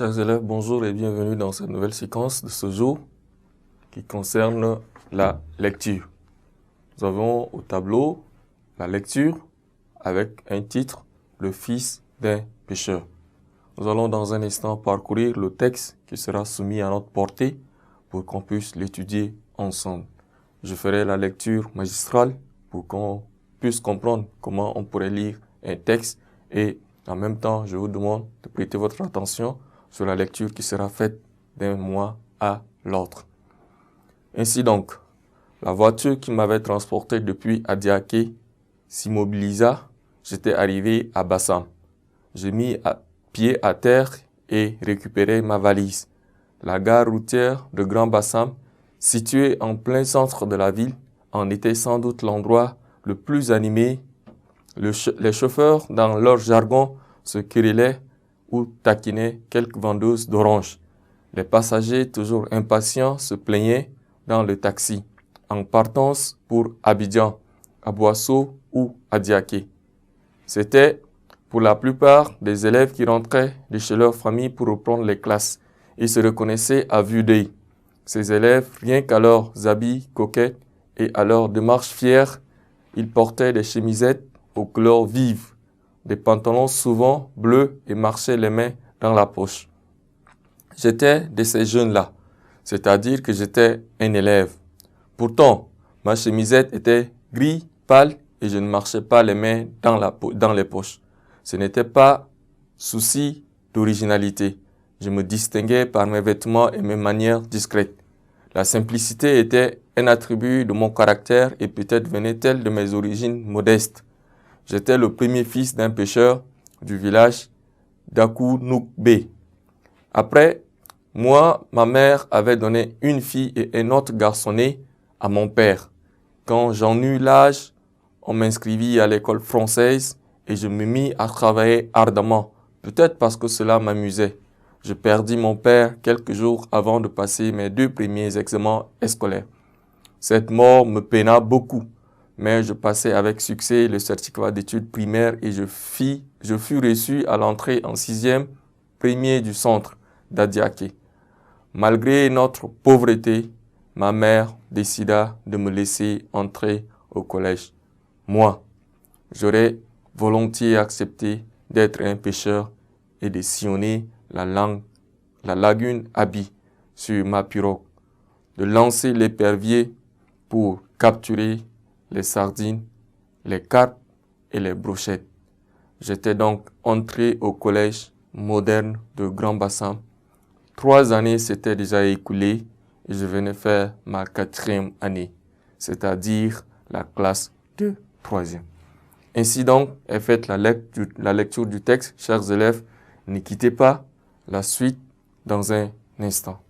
Chers élèves, bonjour et bienvenue dans cette nouvelle séquence de ce jour qui concerne la lecture. Nous avons au tableau la lecture avec un titre, Le fils d'un pêcheur. Nous allons dans un instant parcourir le texte qui sera soumis à notre portée pour qu'on puisse l'étudier ensemble. Je ferai la lecture magistrale pour qu'on puisse comprendre comment on pourrait lire un texte et en même temps, je vous demande de prêter votre attention sur la lecture qui sera faite d'un mois à l'autre. Ainsi donc, la voiture qui m'avait transporté depuis Adiaké s'immobilisa. J'étais arrivé à Bassam. J'ai mis pied à terre et récupéré ma valise. La gare routière de Grand Bassam, située en plein centre de la ville, en était sans doute l'endroit le plus animé. Les chauffeurs, dans leur jargon, se querellaient ou taquinaient quelques vendeuses d'oranges. Les passagers, toujours impatients, se plaignaient dans le taxi, en partance pour Abidjan, Aboasso ou Adiaké. C'était pour la plupart des élèves qui rentraient de chez leur famille pour reprendre les classes. Ils se reconnaissaient à vue d'œil. Ces élèves, rien qu'à leurs habits coquets et à leur démarche fière, ils portaient des chemisettes aux couleurs vives, des pantalons souvent bleus et marchaient les mains dans la poche. J'étais de ces jeunes-là, c'est-à-dire que j'étais un élève. Pourtant, ma chemisette était gris, pâle et je ne marchais pas les mains dans les poches. Ce n'était pas souci d'originalité. Je me distinguais par mes vêtements et mes manières discrètes. La simplicité était un attribut de mon caractère et peut-être venait-elle de mes origines modestes. J'étais le premier fils d'un pêcheur du village d'Akounoukbé. Après, moi, ma mère avait donné une fille et un autre garçonnet à mon père. Quand j'en eus l'âge, on m'inscrivit à l'école française et je me mis à travailler ardemment, peut-être parce que cela m'amusait. Je perdis mon père quelques jours avant de passer mes 2 premiers examens scolaires. Cette mort me peina beaucoup, mais je passai avec succès le certificat d'études primaires et je fus reçu à l'entrée en 6e premier du centre d'Adiaké. Malgré notre pauvreté, ma mère décida de me laisser entrer au collège. Moi, j'aurais volontiers accepté d'être un pêcheur et de sillonner la lagune Abi sur ma pirogue, de lancer l'épervier pour capturer les sardines, les carpes et les brochettes. J'étais donc entré au collège moderne de Grand Bassam. 3 années s'étaient déjà écoulées et je venais faire ma 4e année, c'est-à-dire la classe de 3e. Ainsi donc est faite la lecture du texte. Chers élèves, ne quittez pas la suite dans un instant.